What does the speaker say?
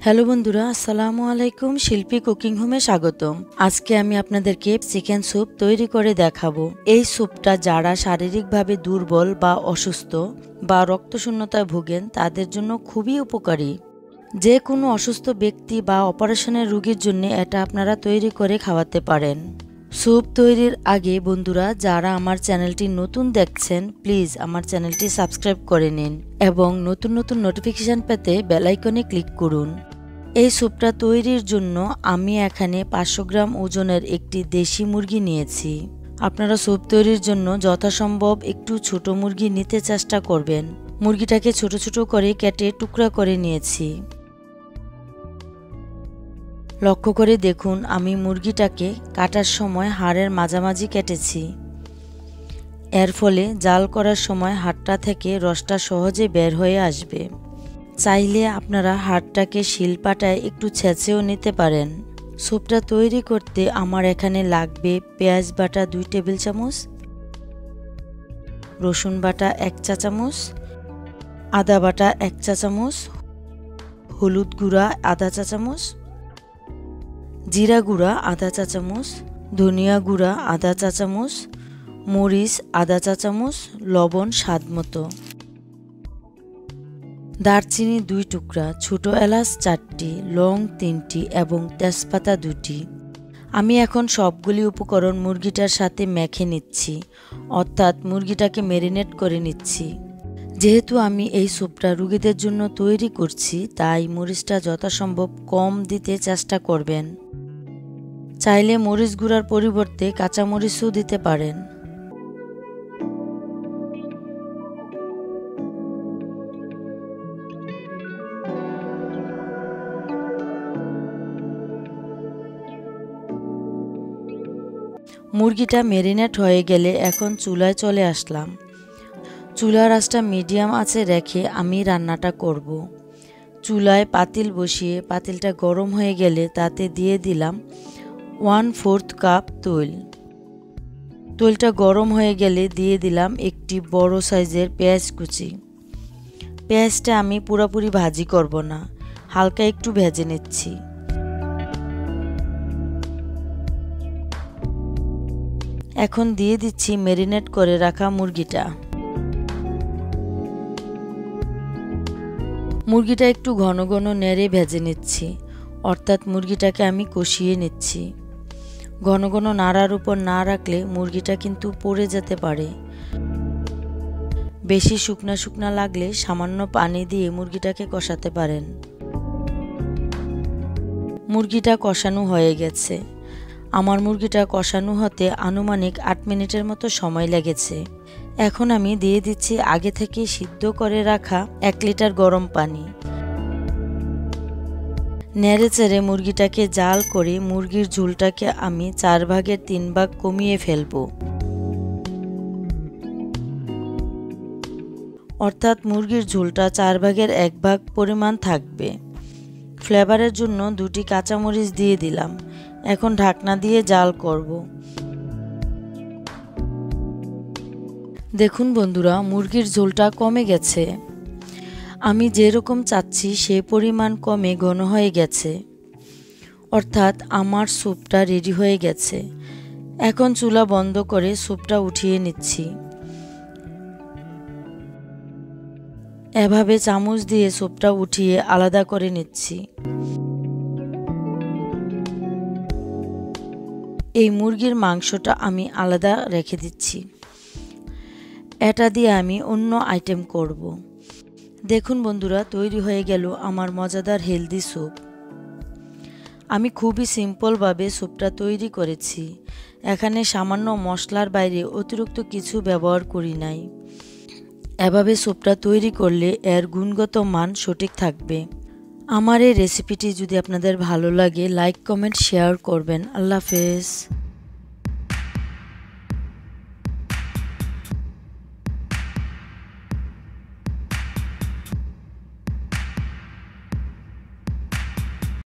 Hello বন্ধুরা, আসসালামু আলাইকুম। শিল্পী কুকিং হোমে স্বাগতম। আজকে আমি আপনাদেরকে চিকেন স্যুপ তৈরি করে দেখাবো। এই স্যুপটা যারা শারীরিকভাবে দুর্বল বা অসুস্থ বা রক্তশূন্যতায় ভোগেন তাদের জন্য খুবই উপকারী। যে কোনো অসুস্থ ব্যক্তি বা অপারেশনের রোগীর জন্য এটা আপনারা তৈরি করে খাওয়াতে পারেন। স্যুপ তৈরির আগে বন্ধুরা, যারা আমার চ্যানেলটি নতুন দেখছেন প্লিজ আমার চ্যানেলটি সাবস্ক্রাইব করে নিন এবং নতুন নতুন নোটিফিকেশান পেতে বেল আইকনে ক্লিক করুন। এই স্যুপটা তৈরির জন্য আমি এখানে 500 গ্রাম ওজনের একটি দেশি মুরগি নিয়েছি। আপনারা স্যুপ তৈরির জন্য যথাসম্ভব একটু ছোট মুরগি নিতে চেষ্টা করবেন। মুরগিটাকে ছোট ছোট করে কেটে টুকরা করে নিয়েছি। লক্ষ্য করে দেখুন, আমি মুরগিটাকে কাটার সময় হাড়ের মাঝামাঝি কেটেছি। এর ফলে জাল করার সময় হাড়টা থেকে রসটা সহজে বের হয়ে আসবে। চাইলে আপনারা হাড়টাকে শিলপাটায় একটু ছেঁচেও নিতে পারেন। স্যুপটা তৈরি করতে আমার এখানে লাগবে পেঁয়াজ বাটা 2 টেবিল চামচ, রসুন বাটা 1 চা চামচ, আদা বাটা 1 চা চামচ, হলুদ গুঁড়া আধা চা চামচ, জিরা গুঁড়া আধা চা চামচ, ধনিয়া গুঁড়া আধা চা চামচ, মরিচ আধা চা চামচ, লবণ স্বাদ মতো, দারচিনি 2 টুকরা, ছোট এলাচ 4টি, লং 3টি এবং তেজপাতা 2টি। আমি এখন সবগুলি উপকরণ মুরগিটার সাথে মেখে নিচ্ছি, অর্থাৎ মুরগিটাকে ম্যারিনেট করে নিচ্ছি। যেহেতু আমি এই স্যুপটা রোগীদের জন্য তৈরি করছি তাই মরিচটা যথাসম্ভব কম দিতে চেষ্টা করবেন। চাইলে মরিচ গুঁড়ার পরিবর্তে কাঁচা মরিচও দিতে পারেন। মুরগিটা ম্যারিনেট হয়ে গেলে এখন চুলায় চলে আসলাম। চুলার আঁচটা মিডিয়াম আঁচে রেখে আমি রান্নাটা করব। চুলায় পাতিল বসিয়ে পাতিলটা গরম হয়ে গেলে তাতে দিয়ে দিলাম 1/4 কাপ তৈল। তৈলটা গরম হয়ে গেলে দিয়ে দিলাম একটি বড় সাইজের পেঁয়াজ কুচি। পেঁয়াজটা আমি পুরোপুরি ভাজি করব না, হালকা একটু ভেজে নিচ্ছি। এখন দিয়ে দিচ্ছি ম্যারিনেট করে রাখা মুরগিটা। মুরগিটা একটু ঘন ঘন নেড়ে ভেজে নিচ্ছি, অর্থাৎ মুরগিটাকে আমি কষিয়ে নিচ্ছি। ঘন ঘন নাড়ার উপর না রাখলে মুরগিটা কিন্তু পড়ে যেতে পারে। বেশি শুকনা শুকনা লাগলে সামান্য পানি দিয়ে মুরগিটাকে কষাতে পারেন। মুরগিটা কষানো হয়ে গেছে। আমার মুরগিটা কষানো হতে আনুমানিক 8 মিনিটের মতো সময় লেগেছে। এখন আমি দিয়ে দিচ্ছি আগে থেকে সিদ্ধ করে রাখা 1 লিটার গরম পানি। নেড়ে চেড়ে মুরগিটাকে জাল করে মুরগির ঝোলটাকে আমি 4 ভাগের 3 ভাগ কমিয়ে ফেলবো। অর্থাৎ মুরগির ঝোলটা 4 ভাগের 1 ভাগ পরিমাণ থাকবে। ফ্লেভারের জন্য 2টি কাঁচামরিচ দিয়ে দিলাম। এখন ঢাকনা দিয়ে জাল করব। দেখুন বন্ধুরা, মুরগির ঝোলটা কমে গেছে। আমি যেরকম চাচ্ছি সেই পরিমাণ কমে ঘন হয়ে গেছে, অর্থাৎ আমার স্যুপটা রেডি হয়ে গেছে। এখন চুলা বন্ধ করে স্যুপটা উঠিয়ে নিচ্ছি। এভাবে চামচ দিয়ে স্যুপটা উঠিয়ে আলাদা করে নিচ্ছি। এই মুরগির মাংসটা আমি আলাদা রেখে দিচ্ছি। এটা দিয়ে আমি অন্য আইটেম করব। দেখুন বন্ধুরা, তৈরি হয়ে গেল আমার মজাদার হেলদি স্যুপ। আমি খুবই সিম্পলভাবে স্যুপটা তৈরি করেছি। এখানে সামান্য মশলার বাইরে অতিরিক্ত কিছু ব্যবহার করি নাই। এভাবে স্যুপটা তৈরি করলে এর গুণগত মান সঠিক থাকবে। আমার এই রেসিপিটি যদি আপনাদের ভালো লাগে লাইক কমেন্ট শেয়ার করবেন। আল্লাহ হাফেজ।